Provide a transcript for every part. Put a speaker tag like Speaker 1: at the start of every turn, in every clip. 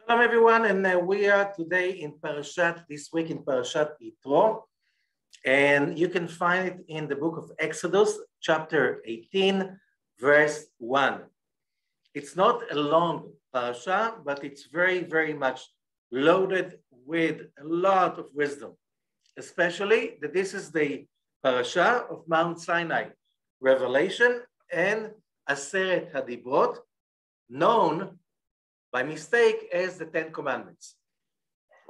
Speaker 1: Shalom everyone, and we are today in this week in Parashat Yitro, and you can find it in the book of Exodus, chapter 18, verse 1. It's not a long parasha, but it's very, very much loaded with a lot of wisdom, especially that this is the parasha of Mount Sinai, Revelation and Aseret Hadibrot, known by mistake as the Ten Commandments.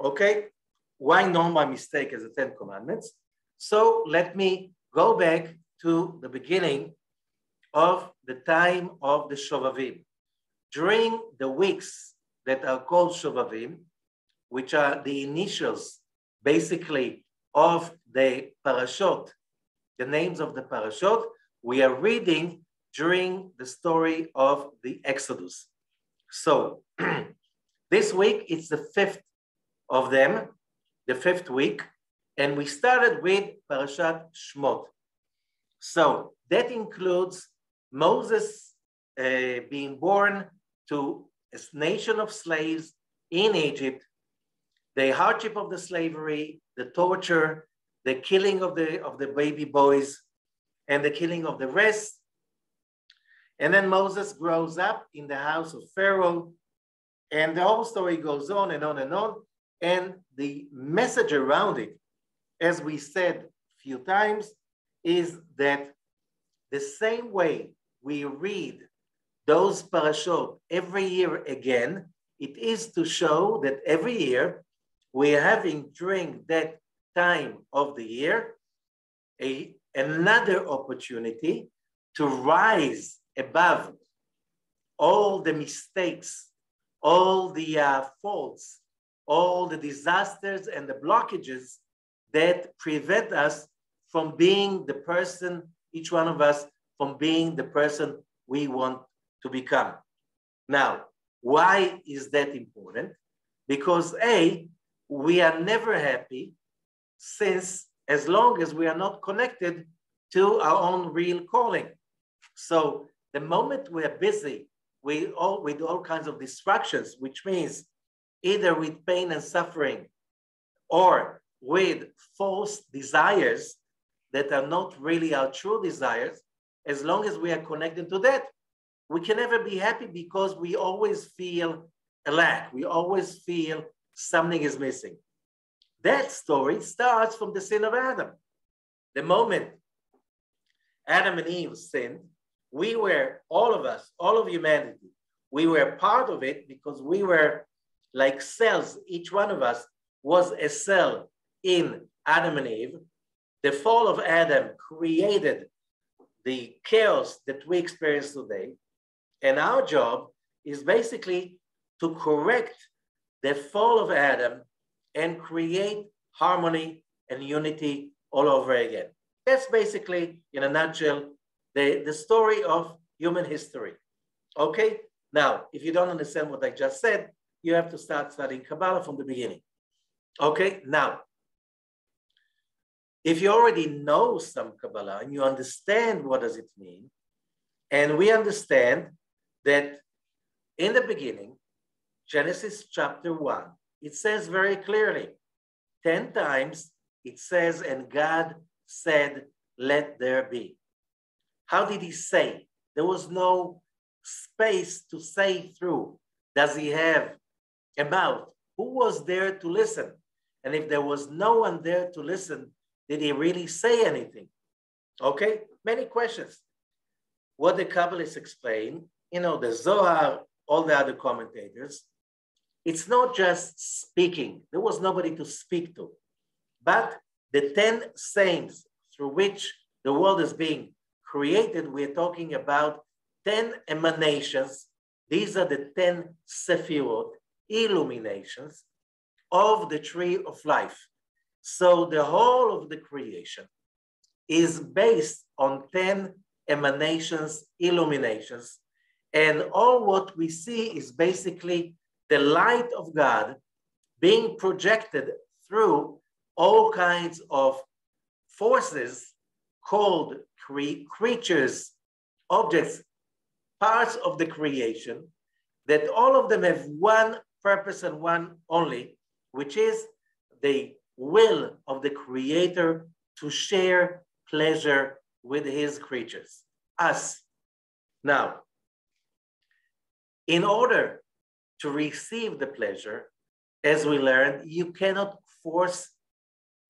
Speaker 1: Okay, why known by mistake as the Ten Commandments? So let me go back to the beginning of the time of the ShOVaVYM. During the weeks that are called ShOVaVYM, which are the initials basically of the parashot, the names of the parashot, we are reading during the story of the Exodus. So this week, it's the fifth of them, the fifth week, and we started with Parashat Shemot. So that includes Moses being born to a nation of slaves in Egypt, the hardship of the slavery, the torture, the killing of the baby boys, and the killing of the rest. And then Moses grows up in the house of Pharaoh, and the whole story goes on and on and on. And the message around it, as we said a few times, is that the same way we read those parashot every year again, it is to show that every year we are having during that time of the year another opportunity to rise above all the mistakes, all the faults, all the disasters and the blockages that prevent us from being the person, each one of us, from being the person we want to become. Now, why is that important? Because A, we are never happy since as long as we are not connected to our own real calling. So the moment we're busy with all kinds of distractions, which means either with pain and suffering or with false desires that are not really our true desires, as long as we are connected to that, we can never be happy because we always feel a lack. We always feel something is missing. That story starts from the sin of Adam. The moment Adam and Eve sinned, we were, all of us, all of humanity, we were part of it because we were like cells. Each one of us was a cell in Adam and Eve. The fall of Adam created the chaos that we experience today. And our job is basically to correct the fall of Adam and create harmony and unity all over again. That's basically, in a nutshell, the story of human history. Okay? Now, if you don't understand what I just said, you have to start studying Kabbalah from the beginning. Okay? Now, if you already know some Kabbalah and you understand what does it mean, and we understand that in the beginning, Genesis chapter 1, it says very clearly, 10 times it says, and God said, let there be. How did he say? There was no space to say through. Does he have a mouth? Who was there to listen? And if there was no one there to listen, did he really say anything? Okay, many questions. What the Kabbalists explain, the Zohar, all the other commentators, it's not just speaking. There was nobody to speak to. But the 10 sayings through which the world is being created, we're talking about 10 emanations. These are the 10 sephirot, illuminations of the tree of life. So the whole of the creation is based on 10 emanations, illuminations, and all what we see is basically the light of God being projected through all kinds of forces called creatures, objects, parts of the creation, that all of them have one purpose and one only, which is the will of the Creator to share pleasure with his creatures, us. Now, in order to receive the pleasure, as we learned, you cannot force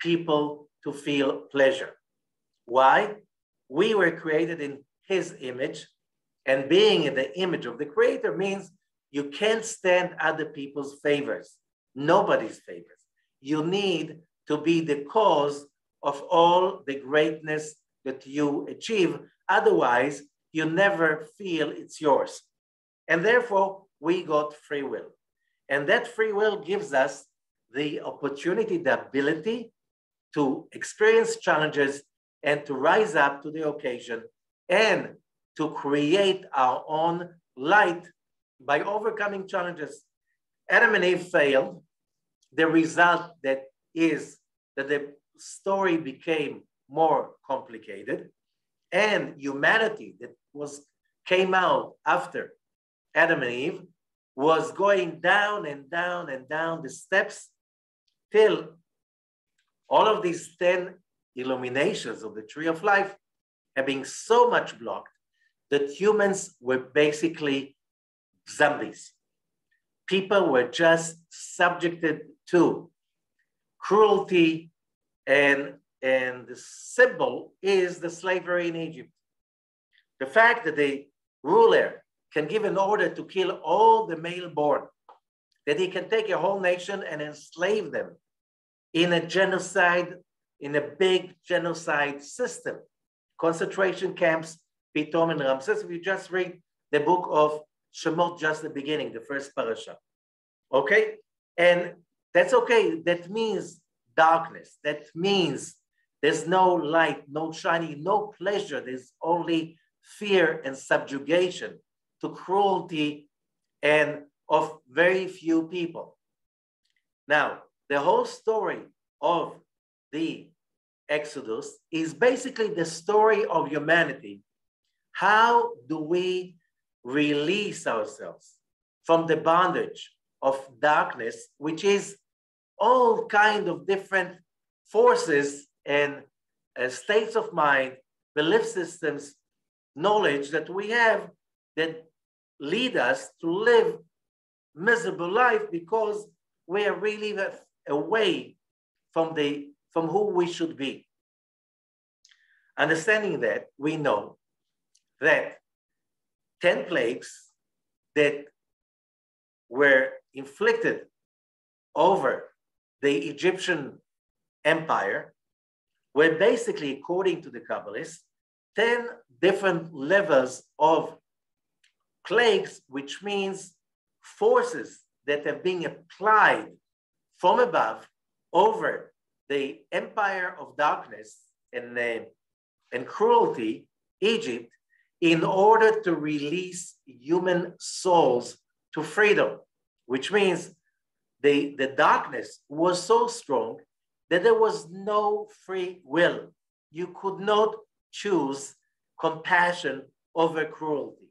Speaker 1: people to feel pleasure. Why? We were created in his image, and being in the image of the Creator means you can't stand other people's favors, nobody's favors. You need to be the cause of all the greatness that you achieve. Otherwise, you never feel it's yours. And therefore, we got free will. And that free will gives us the opportunity, the ability to experience challenges and to rise up to the occasion and to create our own light by overcoming challenges. Adam and Eve failed. The result that is that the story became more complicated, and humanity that came out after Adam and Eve was going down and down and down the steps till all of these 10 illuminations of the tree of life have been so much blocked that humans were basically zombies. People were just subjected to cruelty, and the symbol is the slavery in Egypt. The fact that the ruler can give an order to kill all the male born, that he can take a whole nation and enslave them in a genocide, in a big genocide system. Concentration camps, Pitom and Ramses. If you just read the book of Shemot, just the beginning, the first parasha. Okay? And that's okay. That means darkness. That means there's no light, no shining, no pleasure. There's only fear and subjugation to cruelty and of very few people. Now, the whole story of the Exodus is basically the story of humanity. How do we release ourselves from the bondage of darkness, which is all kind of different forces and states of mind, belief systems, knowledge that we have that lead us to live miserable life because we are really away from who we should be. Understanding that, we know that 10 plagues that were inflicted over the Egyptian empire were basically, according to the Kabbalists, 10 different levels of plagues, which means forces that have been applied from above over the empire of darkness and cruelty, Egypt, in order to release human souls to freedom, which means the darkness was so strong that there was no free will. You could not choose compassion over cruelty,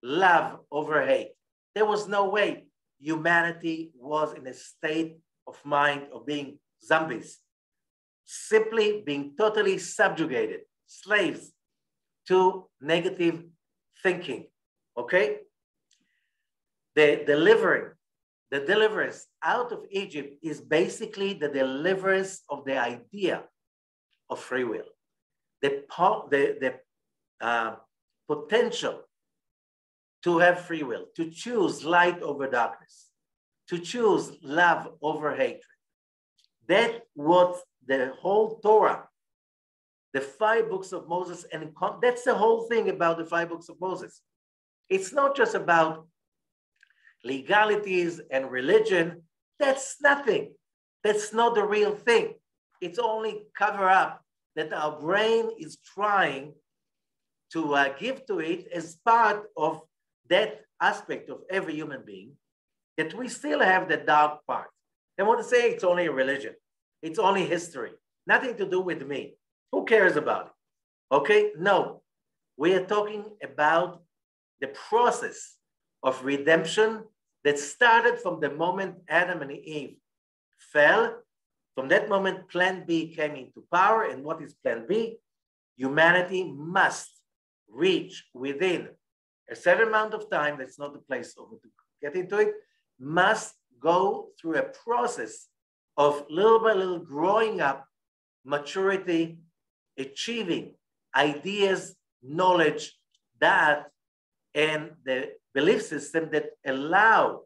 Speaker 1: love over hate. There was no way. Humanity was in a state of mind of being zombies, simply being totally subjugated, slaves to negative thinking, okay? The deliverance out of Egypt is basically the deliverance of the idea of free will, the potential to have free will, to choose light over darkness, to choose love over hatred. That was the whole Torah, the 5 books of Moses, and that's the whole thing about the 5 books of Moses. It's not just about legalities and religion. That's nothing. That's not the real thing. It's only cover up that our brain is trying to give to it as part of that aspect of every human being, that we still have the dark part. They want to say it's only a religion. It's only history. Nothing to do with me. Who cares about it? Okay? No. We are talking about the process of redemption that started from the moment Adam and Eve fell. From that moment, Plan B came into power. And what is Plan B? Humanity must reach within a certain amount of time, that's not the place over to get into it, must go through a process of little by little growing up, maturity, achieving ideas, knowledge, that, and the belief system that allow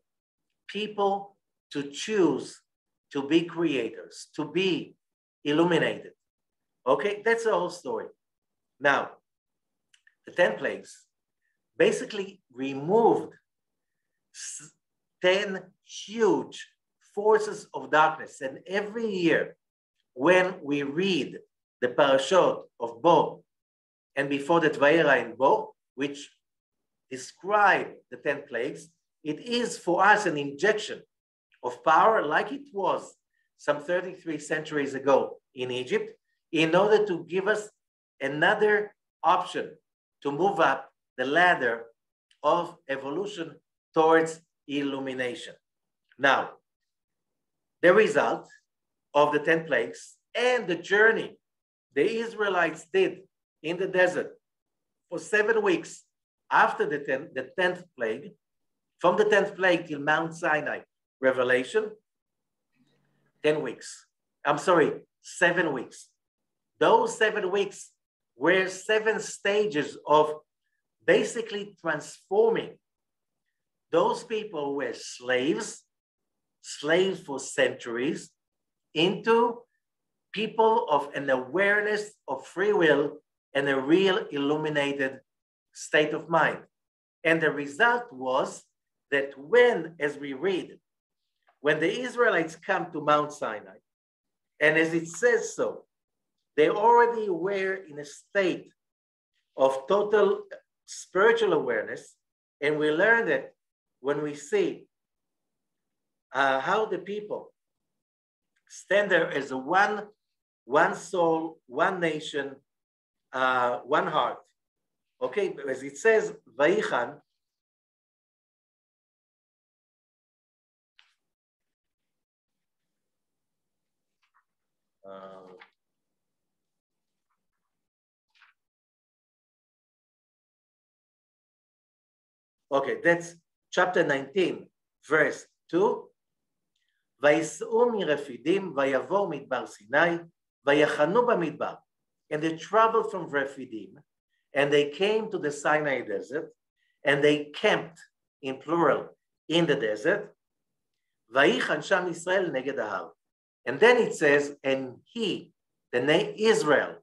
Speaker 1: people to choose to be creators, to be illuminated. Okay, that's the whole story. Now, the 10 plagues basically removed 10 huge forces of darkness. And every year, when we read the Parashot of Bo, and before that VaEra and Bo, which describe the 10 plagues, it is for us an injection of power like it was some 33 centuries ago in Egypt, in order to give us another option to move up the ladder of evolution towards illumination. Now, the result of the 10 plagues and the journey the Israelites did in the desert for 7 weeks after the 10th plague, from the 10th plague till Mount Sinai, Revelation, 10 weeks. I'm sorry, 7 weeks. Those 7 weeks were 7 stages of basically transforming those people who were slaves for centuries, into people of an awareness of free will and a real illuminated state of mind. And the result was that when, as we read, when the Israelites come to Mount Sinai, and as it says so, they already were in a state of total spiritual awareness. And we learned that when we see how the people stand there as a one soul, one nation, one heart. Okay, as it says, Vayichan, okay, that's chapter 19, verse 2. ויסעו מרפידים ויבואו מדבר סיני ויחנו במדבר. And they traveled from Rephidim, and they came to the Sinai desert, and they camped, in plural, in the desert. ויחן שם ישראל נגד ההר. And then it says, and he, the name Israel,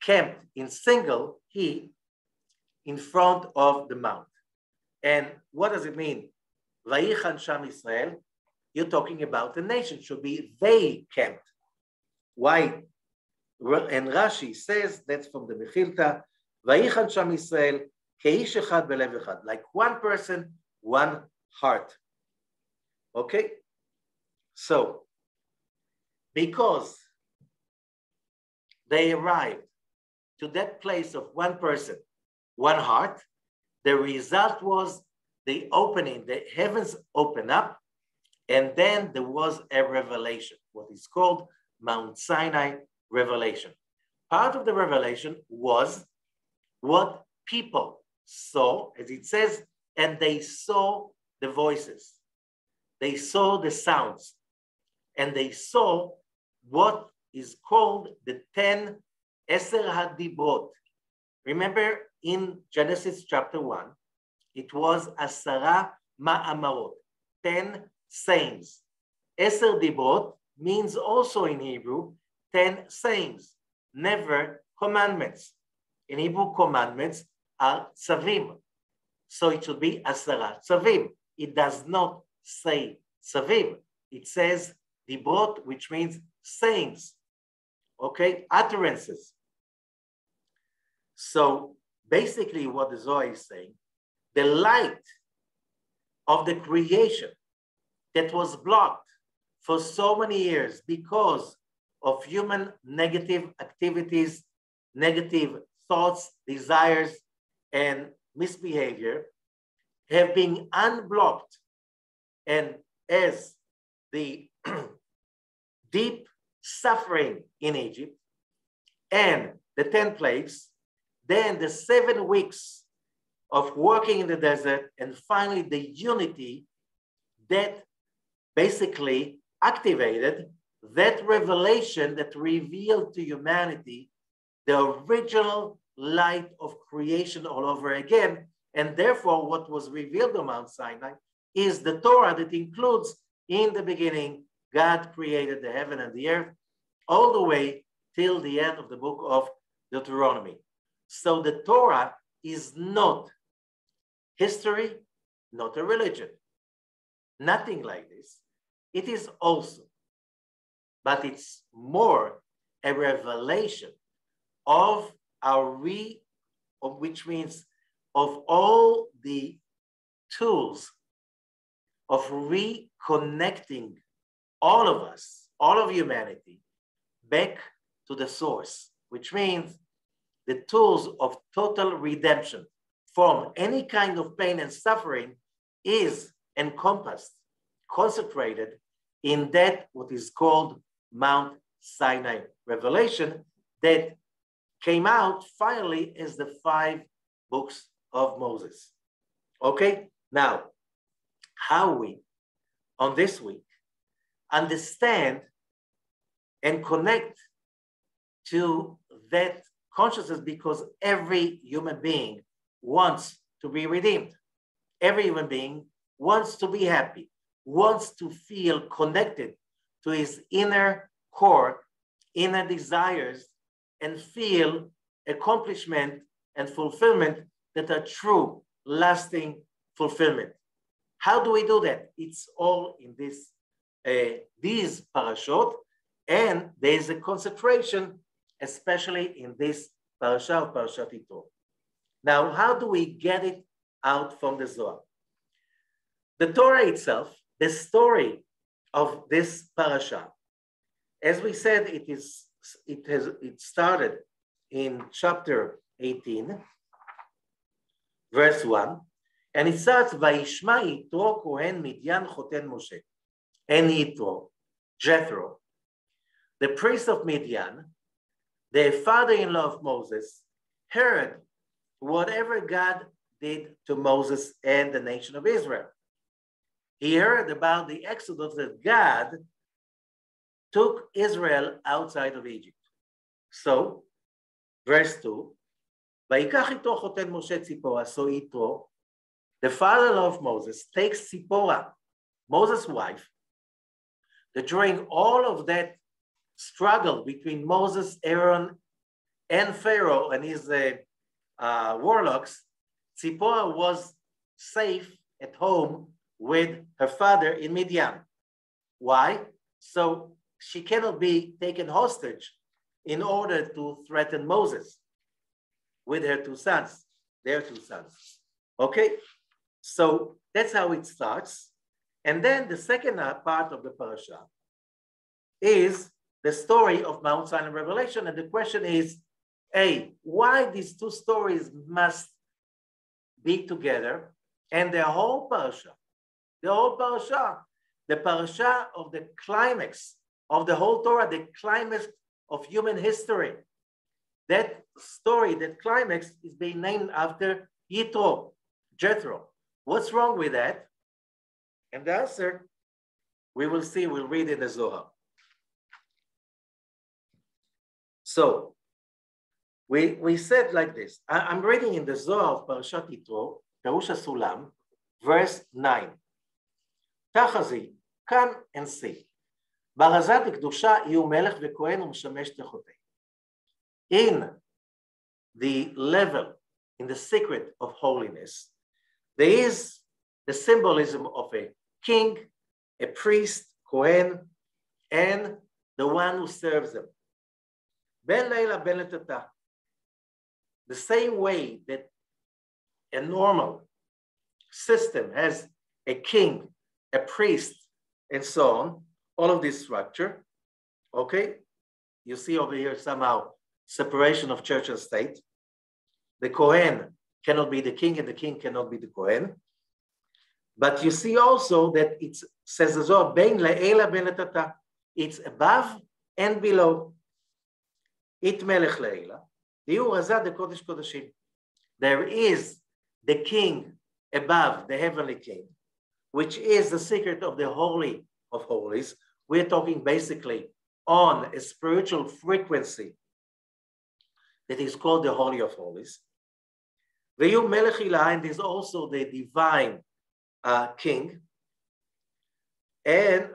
Speaker 1: camped in single, he, in front of the mount. And what does it mean? ויחן שם ישראל. You're talking about the nation, should be they camped. Why? And Rashi says, that's from the Mechilta, Vayichan Sham Yisrael, Keish Echad Belev Echad, like one person, one heart. Okay? So, because they arrived to that place of one person, one heart, the result was the opening, the heavens open up, and then there was a revelation, what is called Mount Sinai revelation. Part of the revelation was what people saw, as it says, and they saw the voices. They saw the sounds, and they saw what is called the 10 Eser HaDibrot. Remember in Genesis chapter 1, it was Asara Ma'amarot, 10 sayings. Eser Dibrot means also in Hebrew 10 sayings, never commandments. In Hebrew, commandments are tzavim. So it should be asara tzavim. It does not say tzavim. It says dibrot, which means sayings, okay, utterances. So basically what the Zohar is saying, the light of the creation that was blocked for so many years because of human negative activities, negative thoughts, desires, and misbehavior, have been unblocked and as the deep suffering in Egypt and the 10 plagues, then the 7 weeks of working in the desert, and finally the unity that basically activated that revelation that revealed to humanity the original light of creation all over again. And therefore, what was revealed on Mount Sinai is the Torah that includes, in the beginning, God created the heaven and the earth, all the way till the end of the book of Deuteronomy. So the Torah is not history, not a religion, nothing like this. It is also, but it's more a revelation of which means of all the tools of reconnecting all of us, all of humanity, back to the source, which means the tools of total redemption from any kind of pain and suffering is encompassed, concentrated in that what is called Mount Sinai revelation that came out finally as the 5 books of Moses. Okay, now how we on this week understand and connect to that consciousness, because every human being wants to be redeemed. Every human being wants to be happy, wants to feel connected to his inner core, inner desires, and feel accomplishment and fulfillment that are true, lasting fulfillment. How do we do that? It's all in these parashot, and there is a concentration, especially in this parasha, Parashat Yitro. Now, how do we get it out from the Zohar? The Torah itself, the story of this parasha, as we said, it started in chapter 18, verse 1, and it starts, Vayishma Yitro Kohen Midyan Choten Moshe. And Yitro, Jethro, the priest of Midian, the father-in-law of Moses, heard whatever God did to Moses and the nation of Israel. He heard about the exodus that God took Israel outside of Egypt. So, verse 2, Vayikach ito choten Moshe Tzipora, so Yitro, the father-in-law of Moses, takes Tzipora, Moses' wife, that during all of that struggle between Moses, Aaron, and Pharaoh and his warlocks, Tzipora was safe at home with her father in Midian. Why? So she cannot be taken hostage in order to threaten Moses with her 2 sons, their 2 sons. Okay, so that's how it starts. And then the second part of the parasha is the story of Mount Sinai revelation. And the question is, why these 2 stories must be together? And the whole parasha, the parasha of the climax of the whole Torah, the climax of human history. That story, that climax is being named after Yitro, Jethro. What's wrong with that? And the answer, we will see, we'll read in the Zohar. So, we said like this. I'm reading in the Zohar of Parashat Yitro, Perush HaSulam, verse 9. Tachazi, come and see. ברזת וקדושה יהיו מלך וכהן ומשמש תחותי. In the level, in the secret of holiness, there is the symbolism of a king, a priest, Kohen, and the one who serves them. Ben Leila Ben Letata. The same way that a normal system has a king, a priest, and so on, all of this structure, okay? You see over here somehow separation of church and state. The Kohen cannot be the king and the king cannot be the Kohen. But you see also that it says as well, Ben le'ela ben letata. It's above and below. It melech le'ela. There is the king above, the heavenly king, which is the secret of the Holy of Holies. We're talking basically on a spiritual frequency that is called the Holy of Holies. And is also the divine king. And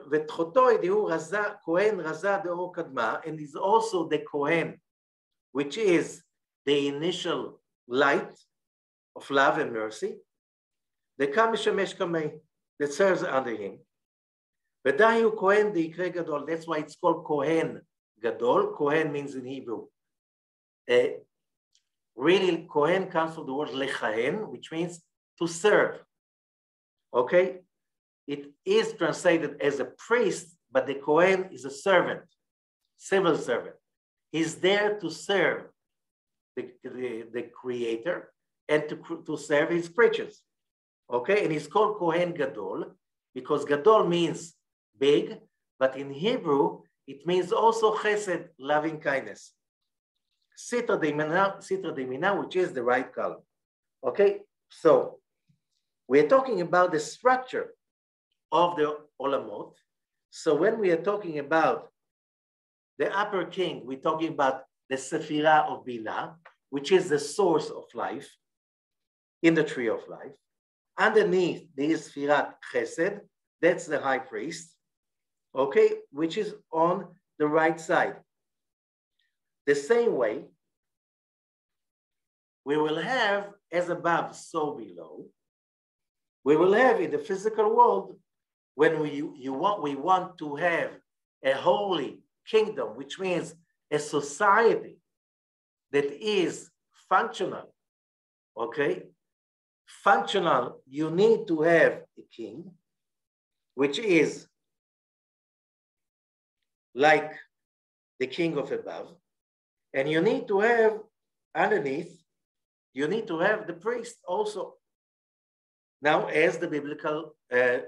Speaker 1: and is also the Kohen, which is the initial light of love and mercy. The Kameshamesh Kamei that serves under him. V'dayu Kohen de'ikre gadol. That's why it's called Kohen Gadol. Kohen means in Hebrew. Really, Kohen comes from the word lechahen, which means to serve. Okay? It is translated as a priest, but the Kohen is a servant, civil servant. He's there to serve the Creator and to serve his creatures. Okay? And he's called Kohen Gadol because Gadol means big, but in Hebrew, it means also chesed, loving kindness. Sitra Demina, which is the right color. Okay, so we're talking about the structure of the Olamot. So when we are talking about the upper king, we're talking about the Sephirah of Binah, which is the source of life in the tree of life. Underneath, there is Sefirat Chesed, that's the high priest, okay, which is on the right side. The same way, we will have as above, so below. We will have in the physical world, when we want to have a holy kingdom, which means a society that is functional, okay? Functional, you need to have a king, which is like the king of above. And you need to have underneath, you need to have the priest also. Now, as the biblical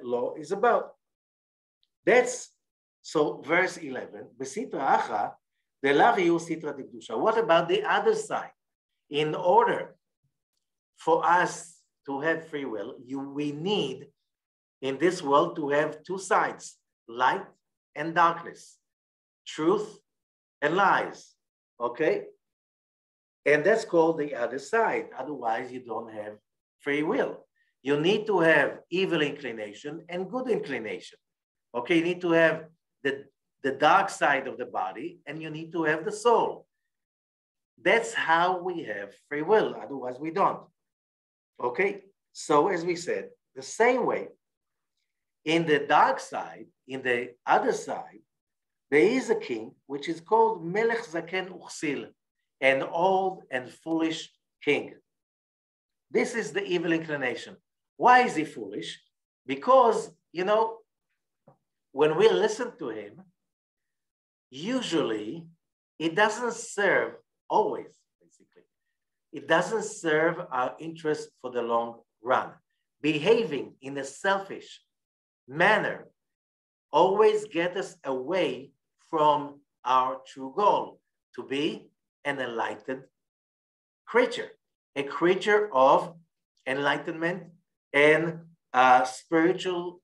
Speaker 1: law is about. That's, so verse 11, what about the other side? In order for us to have free will, we need in this world to have two sides, light and darkness, truth and lies. Okay? And that's called the other side. Otherwise, you don't have free will. You need to have evil inclination and good inclination. Okay, you need to have the dark side of the body and you need to have the soul. That's how we have free will. Otherwise, we don't. Okay? So as we said, the same way, in the dark side, in the other side, there is a king, which is called Melech Zaken Uchsil, an old and foolish king. This is the evil inclination. Why is he foolish? Because, you know, when we listen to him, usually it doesn't serve, always, basically, it doesn't serve our interest for the long run. Behaving in a selfish manner always get us away from our true goal, to be an enlightened creature, a creature of enlightenment and spiritual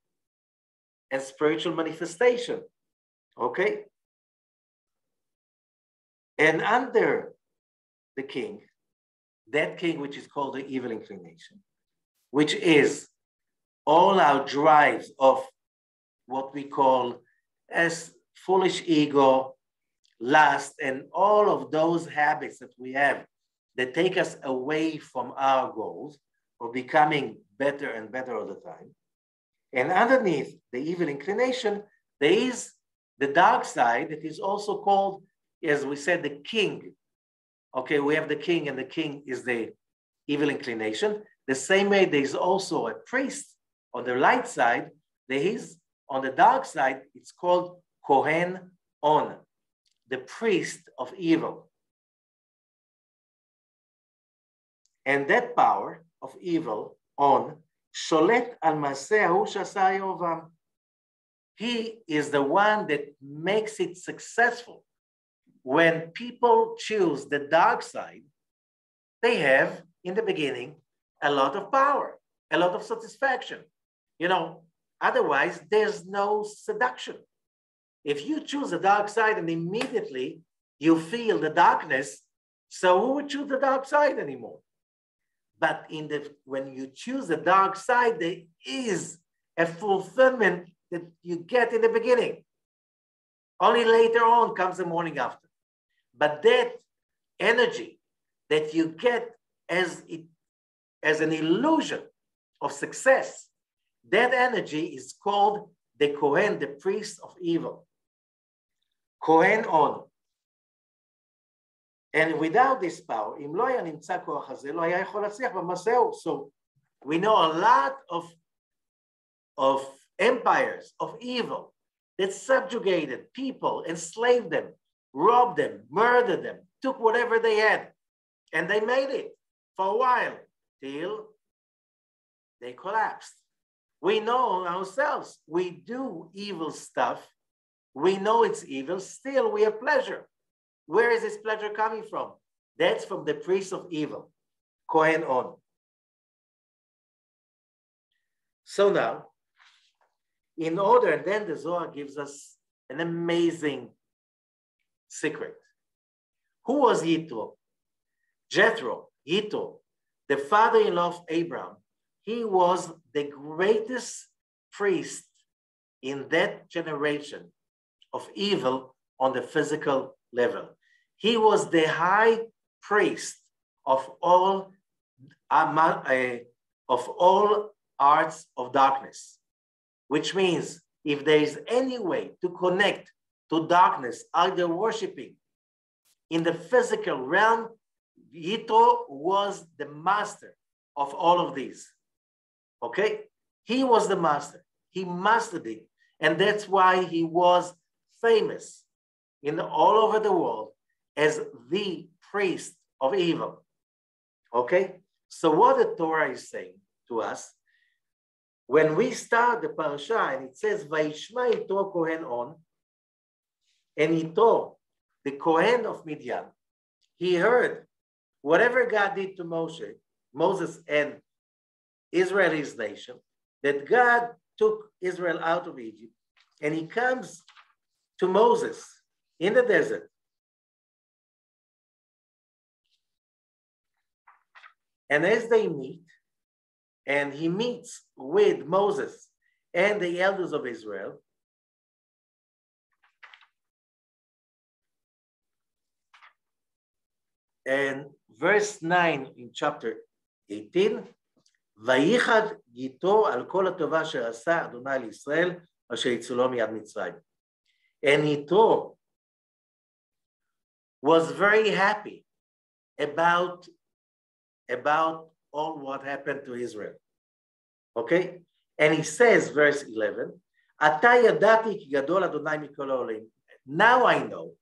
Speaker 1: manifestation, okay? And under the king, that king which is called the evil inclination, which is all our drives of what we call as foolish ego, lust, and all of those habits that we have that take us away from our goals of becoming better and better all the time. And underneath the evil inclination, there is the dark side that is also called, as we said, the king. Okay, we have the king, and the king is the evil inclination. The same way there is also a priest on the light side. There is on the dark side, it's called Kohen On, the priest of evil. And that power of evil on שולט על מעשה ההוא שעשה ירבעם. He is the one that makes it successful. When people choose the dark side, they have, in the beginning, a lot of power, a lot of satisfaction. You know, otherwise, there's no seduction. If you choose the dark side and immediately you feel the darkness, so who would choose the dark side anymore? But when you choose the dark side, there is a fulfillment that you get in the beginning. Only later on comes the morning after. But that energy that you get as an illusion of success, that energy is called the Kohen, the priest of evil. Kohen on. And without this power, so we know a lot of empires of evil that subjugated people, enslaved them, robbed them, murdered them, took whatever they had, and they made it for a while till they collapsed. We know ourselves, we do evil stuff, we know it's evil, still we have pleasure. Where is this pleasure coming from? That's from the priest of evil, Kohen on. So now, in order, and then the Zohar gives us an amazing secret. Who was Yitro? Jethro, Yitro, the father-in-law of Abraham. He was the greatest priest in that generation of evil on the physical level. He was the high priest of all arts of darkness, which means if there is any way to connect to darkness, either worshiping in the physical realm, Yitro was the master of all of these. Okay? He was the master. He mastered it. And that's why he was famous all over the world as the priest of evil. Okay? So what the Torah is saying to us, when we start the parasha and it says, Vayishma Yitro Kohen on, and Yitro, the Kohen of Midian, he heard whatever God did to Moses and Israel, his nation, that God took Israel out of Egypt, and he comes to Moses in the desert. And as they meet, and he meets with Moses and the elders of Israel, and verse 9 in chapter 18, ויחד גיטו על כל הטובה אשר עשה אדוני לישראל, אשר יצילו מיד מצרים. And Yitro was very happy about all what happened to Israel. Okay? And he says, verse 11, עתה ידעתי כי גדול אדוני מכל העולים. Now I know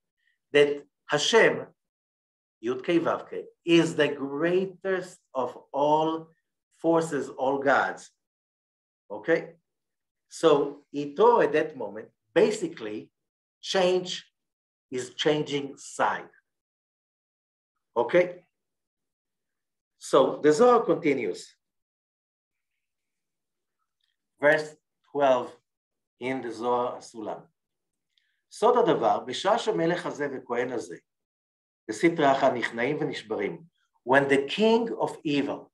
Speaker 1: that Hashem, Youdkevitch, is the greatest of all forces, all gods. Okay? So Yitro at that moment basically is changing side. Okay? So the Zohar continues. Verse 12 in the Zohar Sulam. סוד הדבר, בשעה שהמלך הזה וכהן הזה, בסטרא אחת נכנעים ונשברים, when the king of evil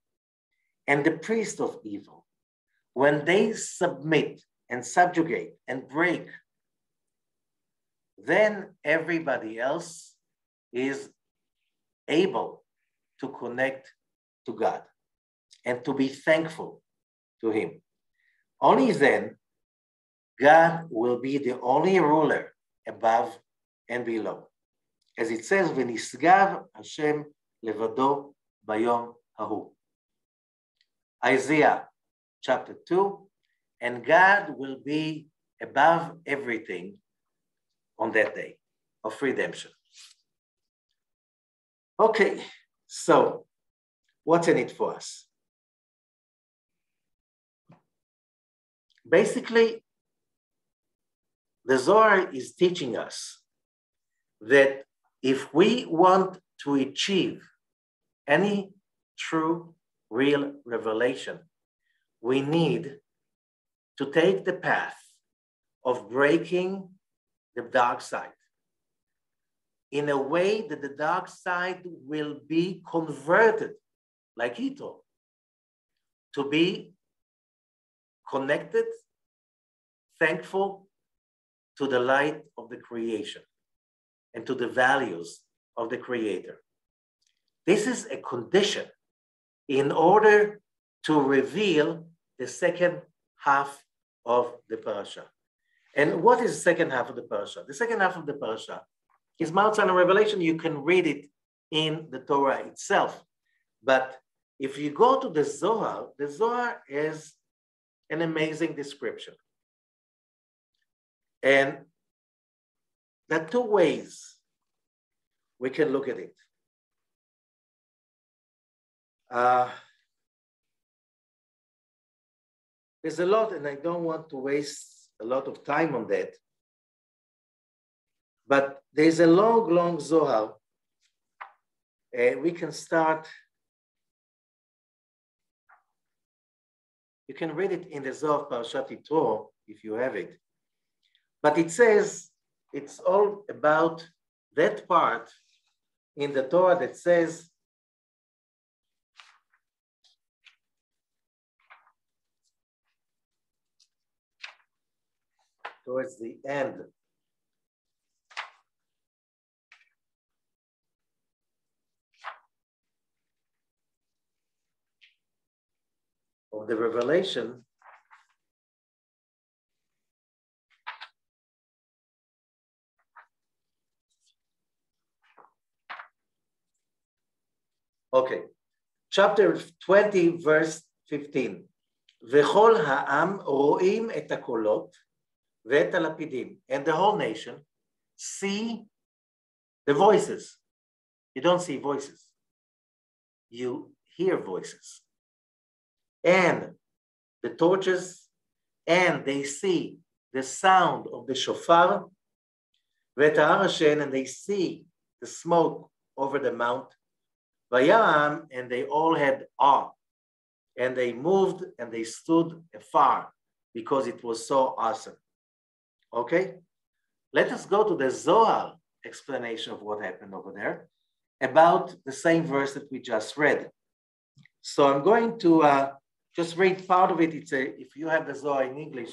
Speaker 1: and the priest of evil, when they submit and subjugate and break, then everybody else is able to connect to God and to be thankful to him. Only then, God will be the only ruler above and below. As it says, v'nisgav Hashem levado bayom hahu. Isaiah chapter 2, and God will be above everything on that day of redemption. Okay, so what's in it for us? Basically, the Zohar is teaching us that if we want to achieve any true, real revelation, we need to take the path of breaking the dark side in a way that the dark side will be converted, like Yitro, to be connected, thankful to the light of the creation and to the values of the Creator. This is a condition in order to reveal the second half of the parasha. And what is the second half of the parasha? The second half of the parasha is Mount Sinai revelation. You can read it in the Torah itself. But if you go to the Zohar is an amazing description. And there are two ways we can look at it. There's a lot, and I don't want to waste a lot of time on that. But there's a long, long Zohar. We can start. You can read it in the Zohar Parashat Yitro if you have it. But it says, it's all about that part in the Torah that says, towards the end of the revelation, okay, chapter 20, verse 15. וכל העם רואים את הקולות ואת הלפידים, and the whole nation see the voices. You don't see voices. You hear voices. And the torches, and they see the sound of the shofar, ואת ההר השן, and they see the smoke over the mount, VaEra, and they all had awe, and they moved and they stood afar because it was so awesome. Okay, let us go to the Zohar explanation of what happened over there about the same verse that we just read. So I'm going to just read part of it. It's if you have the Zohar in English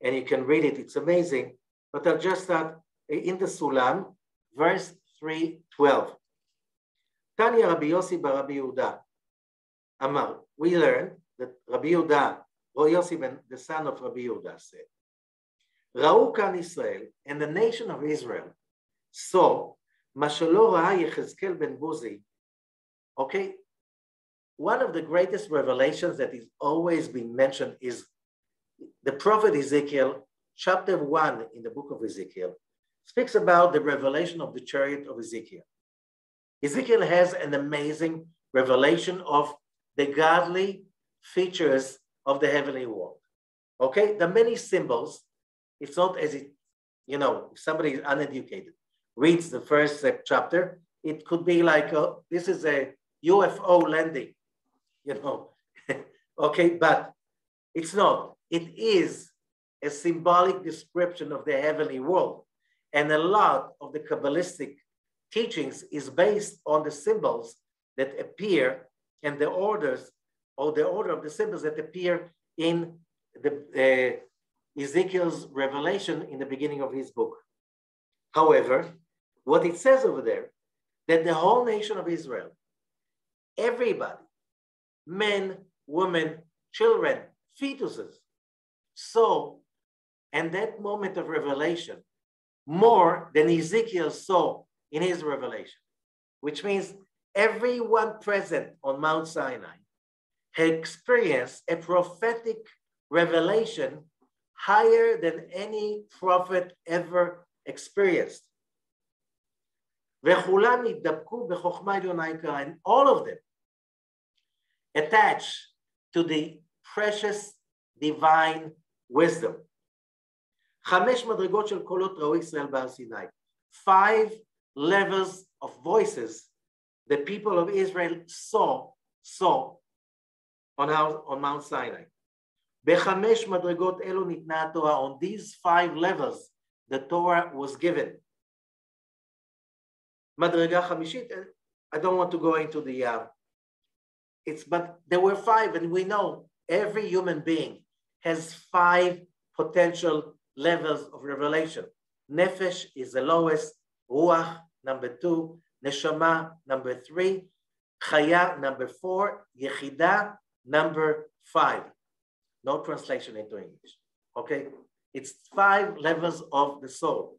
Speaker 1: and you can read it, it's amazing. But I'll just start in the Sulam, verse 3:12. Tanya Rabbi Yossi bar Rabbi Yehuda Amar. We learn that Rabbi Yehuda, Rabbi Yossi, the son of Rabbi Yehuda, said, Ra'u kan Israel, and the nation of Israel saw Mashalo Ra'a Yechezkel ben Buzi. Okay, one of the greatest revelations that is always been mentioned is the prophet Ezekiel, chapter 1 in the book of Ezekiel, speaks about the revelation of the chariot of Ezekiel. Ezekiel has an amazing revelation of the godly features of the heavenly world. Okay, the many symbols. It's not as it, you know, if somebody is uneducated, reads the first chapter, it could be like, this is a UFO landing, you know. Okay, but it's not. It is a symbolic description of the heavenly world. And a lot of the Kabbalistic teachings is based on the symbols that appear and the orders, or the order of the symbols that appear in the Ezekiel's revelation in the beginning of his book. However, what it says over there, that the whole nation of Israel, everybody, men, women, children, fetuses, saw, and that moment of revelation, more than Ezekiel saw in his revelation, which means everyone present on Mount Sinai had experienced a prophetic revelation higher than any prophet ever experienced. And all of them attached to the precious divine wisdom. 5 מדרגות של קולות ראו ישראל בהר סיני. 5 levels of voices the people of Israel saw on Mount Sinai. ב5 מדרגות אלו ניתנה התורה. On these 5 levels, the Torah was given. מדרגה חמישית, I don't want to go into the, but there were 5, and we know every human being has 5 potential levels of revelation. Nefesh is the lowest, Ruach, number 2, Neshama, number 3, Chaya, number 4, Yechida, number 5. No translation into English, okay? It's 5 levels of the soul.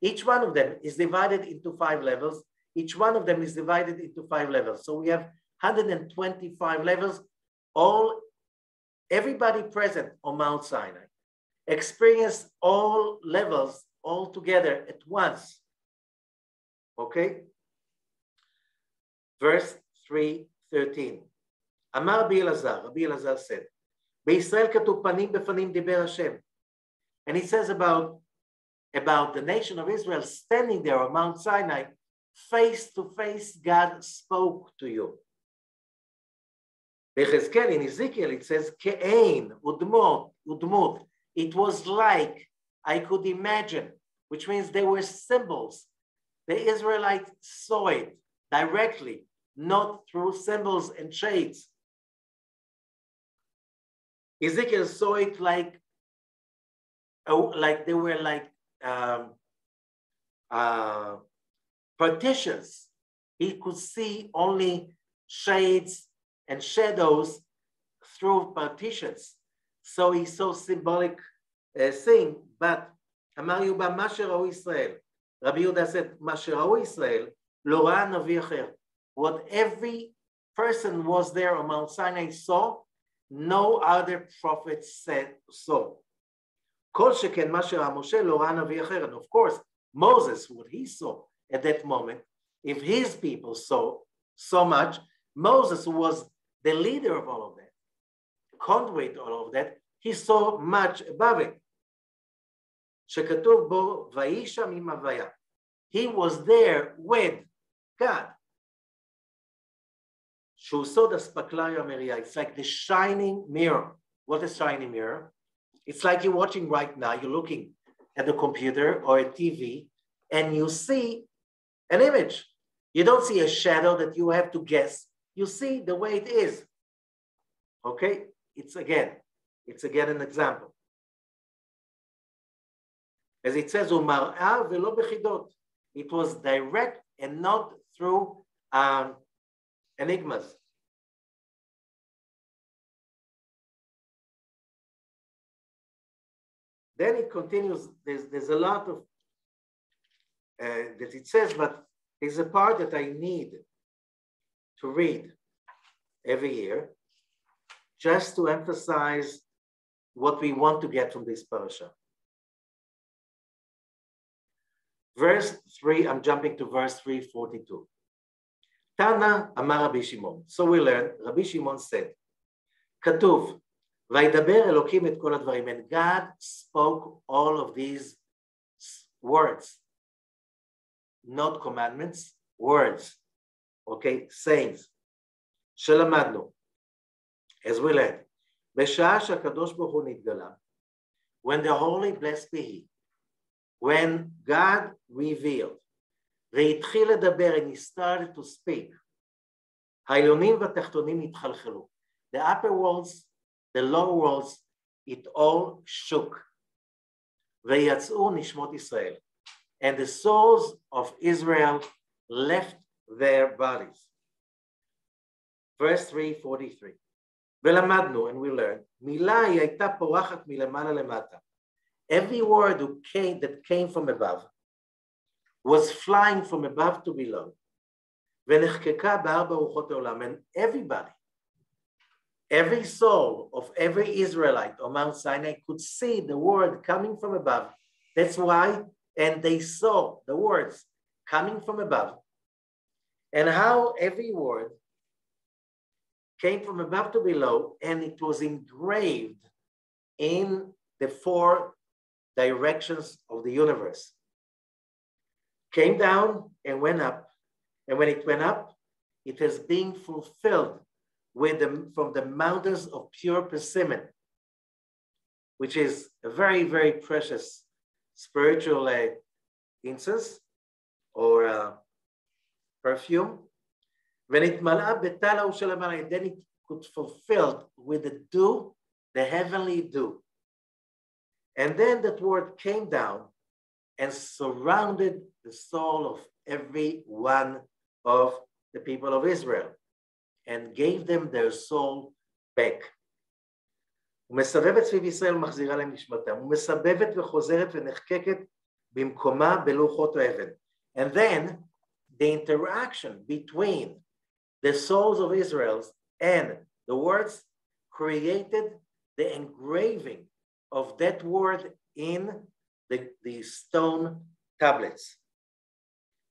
Speaker 1: Each one of them is divided into 5 levels. Each one of them is divided into 5 levels. So we have 125 levels. Everybody present on Mount Sinai experienced all levels all together at once. Okay? Verse 3:13. Amar Rabbi Elazar said, בישראל כתוב פנים בפנים דיבר השם. And he says about the nation of Israel standing there on Mount Sinai, face to face, God spoke to you. In Ezekiel, it says, Ke'ein, udmut. It was like, I could imagine, which means they were symbols. The Israelites saw it directly, not through symbols and shades. Ezekiel saw it like they were like partitions. He could see only shades and shadows through partitions. So he saw symbolic thing, but אמר יהודה, מה שראו ישראל, רבי יהודה said, מה שראו ישראל, לא ראה נביא אחר. What every person was there on Mount Sinai saw, no other prophet saw. כל שכן מה שראה משה, לא ראה נביא אחר. And of course, Moses, what he saw at that moment, if his people saw so much, Moses was the leader of all of that, conduit all of that, he saw much above it. שכתוב בו, ויהי שם עם הוויה. He was there with God. שהוא סוד אספקלריה מריאה. It's like the shining mirror. What is shining mirror? It's like you're watching right now, you're looking at the computer or a TV, and you see an image. You don't see a shadow that you have to guess. You see the way it is. Okay? It's again an example. As it says, ומראה ולא בחידות. It was direct and not through enigmas. Then it continues, there's a lot of that it says, but there's a part that I need to read every year just to emphasize what we want to get from this parasha. Verse 3, I'm jumping to verse 3:42. Tana amar Rabbi Shimon. So we learn, Rabbi Shimon said, כתוב, וידבר אלוקים את כל הדברים. And God spoke all of these words, not commandments, words, okay, sayings. שלמדנו, as we learned, בשעה שהקדוש ברוך הוא נתגלה, when the holy blessed be he, when God revealed, והתחיל לדבר, and he started to speak, העליונים והתחתונים התחלחלו. The upper worlds, the lower worlds, it all shook. ויצאו נשמות ישראל. And the souls of Israel left their bodies. Verse 3:43. ולמדנו, and we learned, מילה היא הייתה פורחת מלמעלה למטה. Every word that came from above was flying from above to below. ונחקקה בארבע רוחות העולם. And everybody, every soul of every Israelite on Mount Sinai could see the word coming from above. That's why, and they saw the words coming from above. And how every word came from above to below, and it was engraved in the four directions of the universe. Came down and went up. And when it went up, it is being fulfilled from the mountains of pure persimmon, which is a very, very precious spiritual incense or perfume. When it then it could fulfilled with the dew, the heavenly dew. And then that word came down and surrounded the soul of every one of the people of Israel and gave them their soul back. ומסבבת סביב ישראל ומחזירה להם נשמתם. ומסבבת וחוזרת ונחקקת במקומה בלוחות האבן. And then the interaction between the souls of Israel and the words created the engraving of that word in the stone tablets.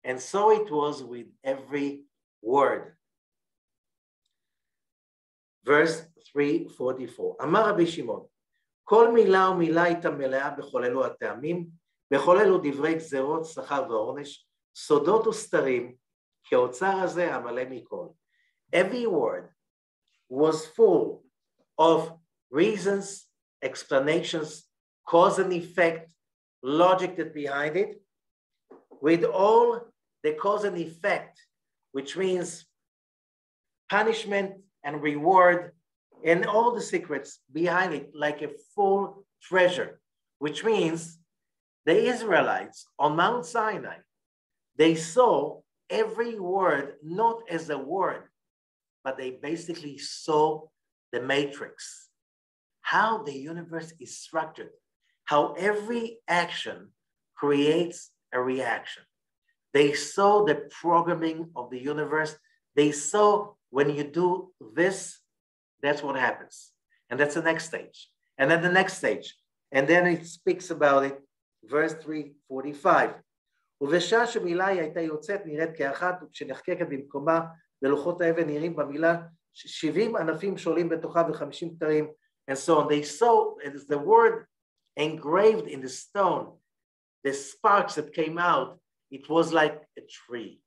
Speaker 1: And so it was with every word. Verse 344. אמר רבי שמעון, כל מילה ומילה הייתה מלאה בכל אלו הטעמים, בכל אלו דברי גזרות, שכר ועונש, סודות וסתרים, כי האוצר הזה המלא מכל. Every word was full of reasons, explanations, cause and effect, logic that behind it, with all the cause and effect, which means punishment and reward, and all the secrets behind it, like a full treasure, which means the Israelites on Mount Sinai, they saw every word not as a word, but they basically saw the matrix, how the universe is structured, how every action creates a reaction. They saw the programming of the universe. They saw when you do this, that's what happens. And that's the next stage. And then the next stage. And then it speaks about it, verse 345. ובשעה שמילה היא הייתה יוצאת נראית כאחת, וכשנחקקת במקומה בלוחות האבן נראים במילה 70 ענפים שולים בתוכה ו50 כתרים, and so on. They saw as the word engraved in the stone, the sparks that came out, it was like a tree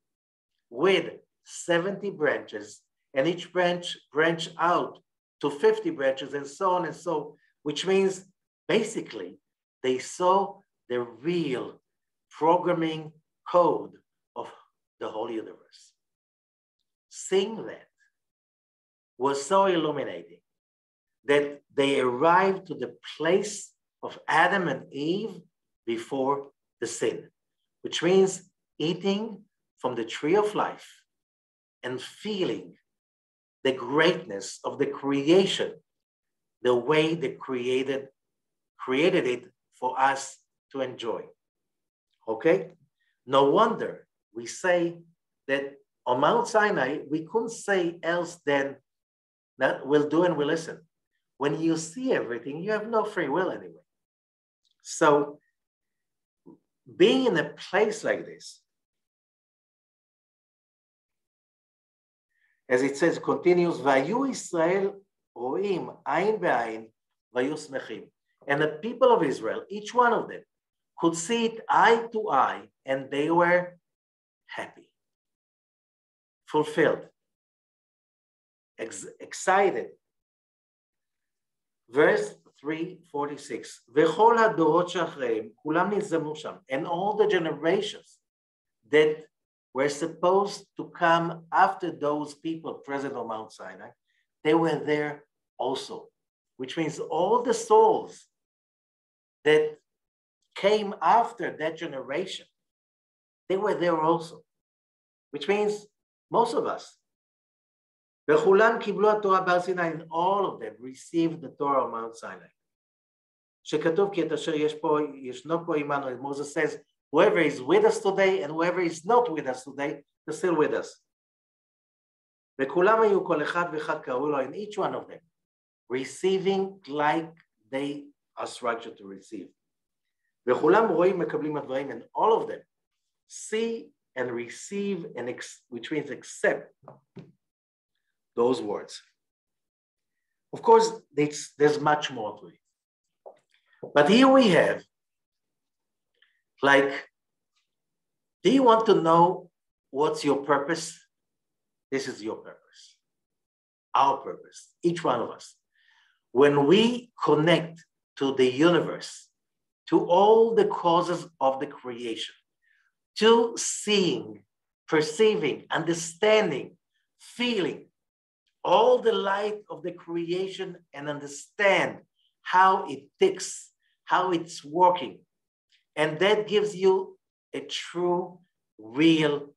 Speaker 1: with 70 branches, and each branch out to 50 branches, and so on and so, which means basically they saw the real programming code of the whole universe. Seeing that was so illuminating that they arrived to the place of Adam and Eve before the sin, which means eating from the tree of life and feeling the greatness of the creation, the way they created it for us to enjoy. Okay? No wonder we say that on Mount Sinai, we couldn't say else than that we'll do and we'll listen. When you see everything, you have no free will anyway. So being in a place like this, as it says, continues, Vayu Israel roim ayin be'ayin vayu smechim. And the people of Israel, each one of them, could see it eye to eye, and they were happy, fulfilled, excited. Verse 346, וכל הדורות שאחריהם, כולם נזמנו שם, and all the generations that were supposed to come after those people present on Mount Sinai, they were there also, which means all the souls that came after that generation, they were there also, which means most of us. וכולם קיבלו התורה בהר סיני, and all of them received the Torah on Mount Sinai. שכתוב כי את אשר ישנו פה עמנו, and Moses says, whoever is with us today and whoever is not with us today, they're still with us. וכולם היו כל אחד ואחד קראו לו, and each one of them receiving like they are structured to receive. וכולם רואים מקבלים הדברים, and all of them see and receive, and which means accept those words. Of course, there's much more to it. But here we have, like, do you want to know what's your purpose? This is your purpose, our purpose, each one of us. When we connect to the universe, to all the causes of the creation, to seeing, perceiving, understanding, feeling all the light of the creation and understand how it ticks, how it's working. And that gives you a true, real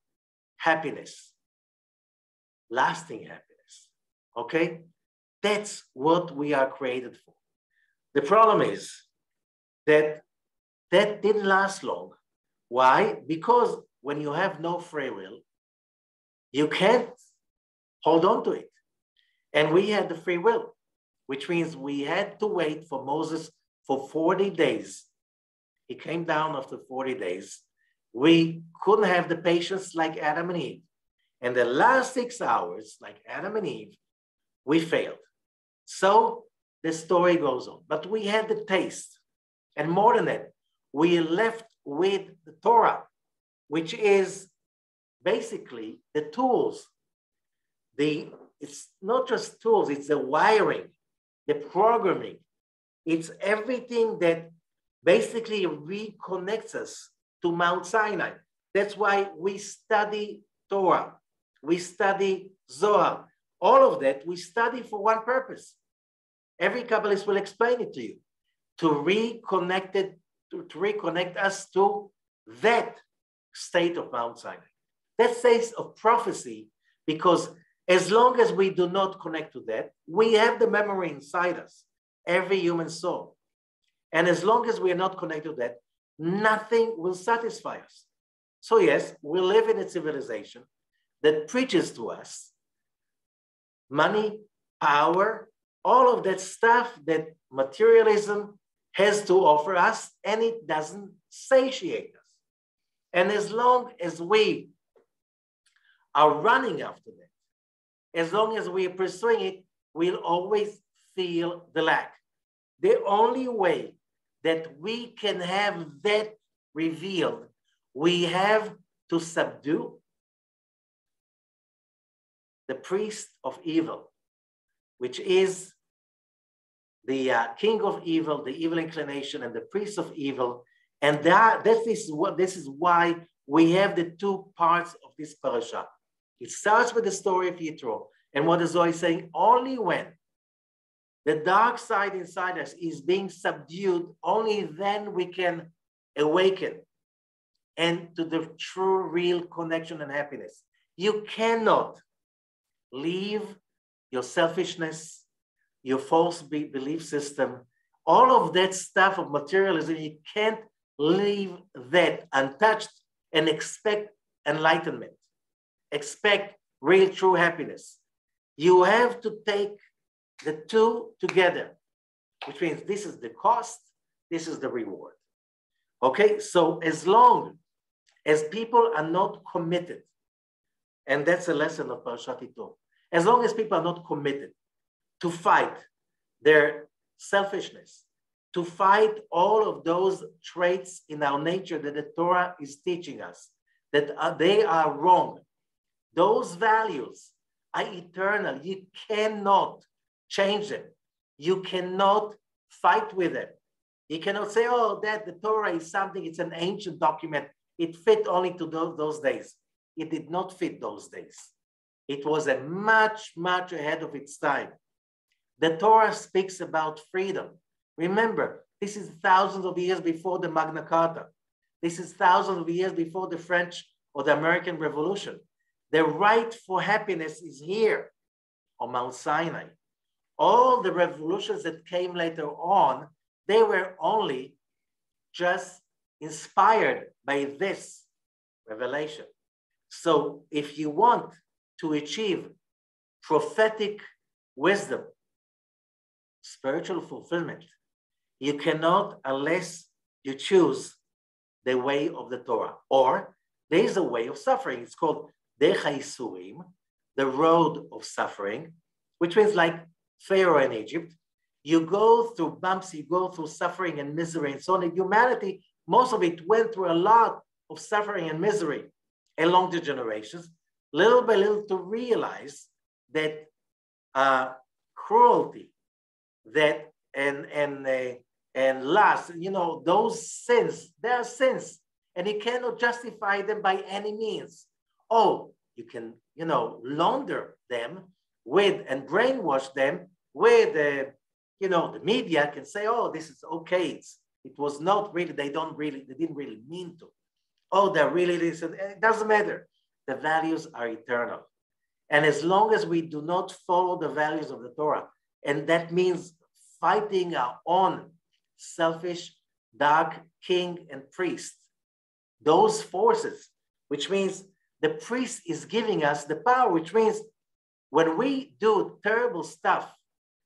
Speaker 1: happiness, lasting happiness, okay? That's what we are created for. The problem is that that didn't last long. Why? Because when you have no free will, you can't hold on to it. And we had the free will, which means we had to wait for Moses for 40 days. He came down after 40 days. We couldn't have the patience like Adam and Eve. And the last 6 hours, like Adam and Eve, we failed. So the story goes on. But we had the taste. And more than that, we left with the Torah, which is basically the tools. It's not just tools, it's the wiring, the programming. It's everything that basically reconnects us to Mount Sinai. That's why we study Torah, we study Zohar. All of that we study for one purpose. Every Kabbalist will explain it to you, to reconnect us to that state of Mount Sinai. That state of prophecy, because as long as we do not connect to that, we have the memory inside us, every human soul. And as long as we are not connected to that, nothing will satisfy us. So yes, we live in a civilization that preaches to us money, power, all of that stuff that materialism has to offer us, and it doesn't satiate us. And as long as we are running after that, as long as we are pursuing it, we'll always feel the lack. The only way that we can have that revealed, we have to subdue the priest of evil, which is the king of evil, the evil inclination, and the priest of evil. And this is why we have the two parts of this parasha. It starts with the story of Yitro, and what the Zohar is saying, only when the dark side inside us is being subdued, only then we can awaken and to the true, real connection and happiness. You cannot leave your selfishness, your false belief system, all of that stuff of materialism. You can't leave that untouched and expect enlightenment, expect real, true happiness. You have to take the two together, which means this is the cost, this is the reward. Okay, so as long as people are not committed, and that's a lesson of Parashat Yitro, as long as people are not committed to fight their selfishness, to fight all of those traits in our nature that the Torah is teaching us, that they are wrong. Those values are eternal. You cannot change them. You cannot fight with them. You cannot say, oh, that the Torah is something, it's an ancient document. It fit only to those days. It did not fit those days. It was a much, much ahead of its time. The Torah speaks about freedom. Remember, this is thousands of years before the Magna Carta. This is thousands of years before the French or the American Revolution. The right for happiness is here on Mount Sinai. All the revolutions that came later on, they were only just inspired by this revelation. So if you want to achieve prophetic wisdom, spiritual fulfillment, you cannot unless you choose the way of the Torah. Or there is a way of suffering. It's called Derech HaYisurim, the road of suffering, which means like Pharaoh in Egypt. You go through bumps, you go through suffering and misery and so on. Humanity, most of it went through a lot of suffering and misery along the generations, little by little, to realize that cruelty, that and lust, those sins, they are sins, and you cannot justify them by any means. Oh, you can, launder them with and brainwash them with, the media can say, oh, this is okay. It was not really, they didn't really mean to. Oh, they're really this, and it doesn't matter. The values are eternal. And as long as we do not follow the values of the Torah, and that means fighting our own selfish, dark king and priest, those forces, which means the priest is giving us the power, which means when we do terrible stuff,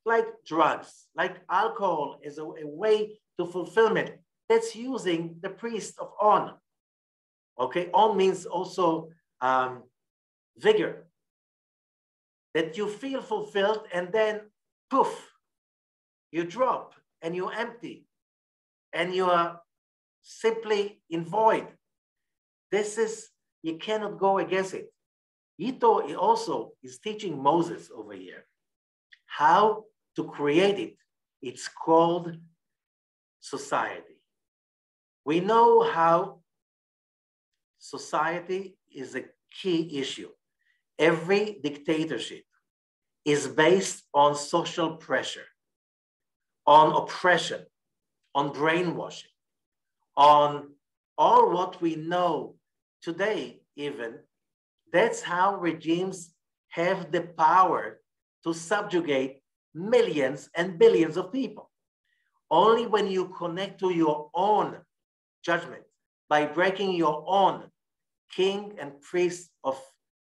Speaker 1: like drugs, like alcohol as a way to fulfillment, that's using the priest of On. Okay, On means also vigor. That you feel fulfilled and then poof, you drop and you're empty and you are simply in void. This is, you cannot go against it. Yitro also is teaching Moses over here how to create it. It's called society. We know how society is a key issue. Every dictatorship is based on social pressure, on oppression, on brainwashing, on all what we know today even. That's how regimes have the power to subjugate millions and billions of people. Only when you connect to your own judgment, by breaking your own king and priest of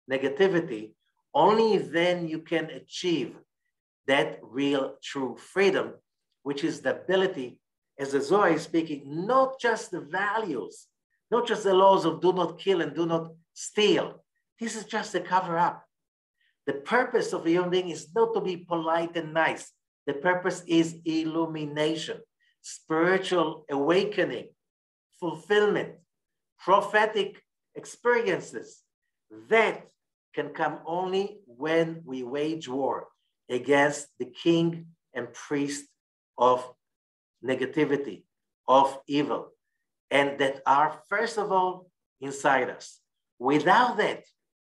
Speaker 1: negativity, only then you can achieve that real true freedom, which is the ability, as the Zohar is speaking, not just the values, not just the laws of do not kill and do not steal. This is just a cover up. The purpose of a human being is not to be polite and nice. The purpose is illumination, spiritual awakening, fulfillment, prophetic experiences. That can come only when we wage war against the king and priest of negativity, of evil, and that are, first of all, inside us. Without that,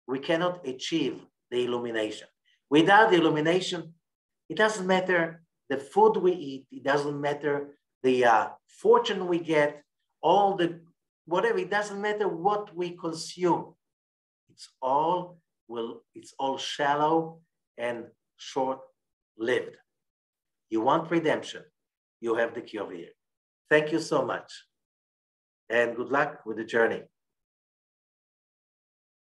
Speaker 1: we cannot achieve the illumination. Without the illumination, it doesn't matter the food we eat, it doesn't matter the fortune we get, all the whatever, it doesn't matter what we consume. It's all shallow and short-lived. You want redemption, you have the key over here. Thank you so much, and good luck with the journey.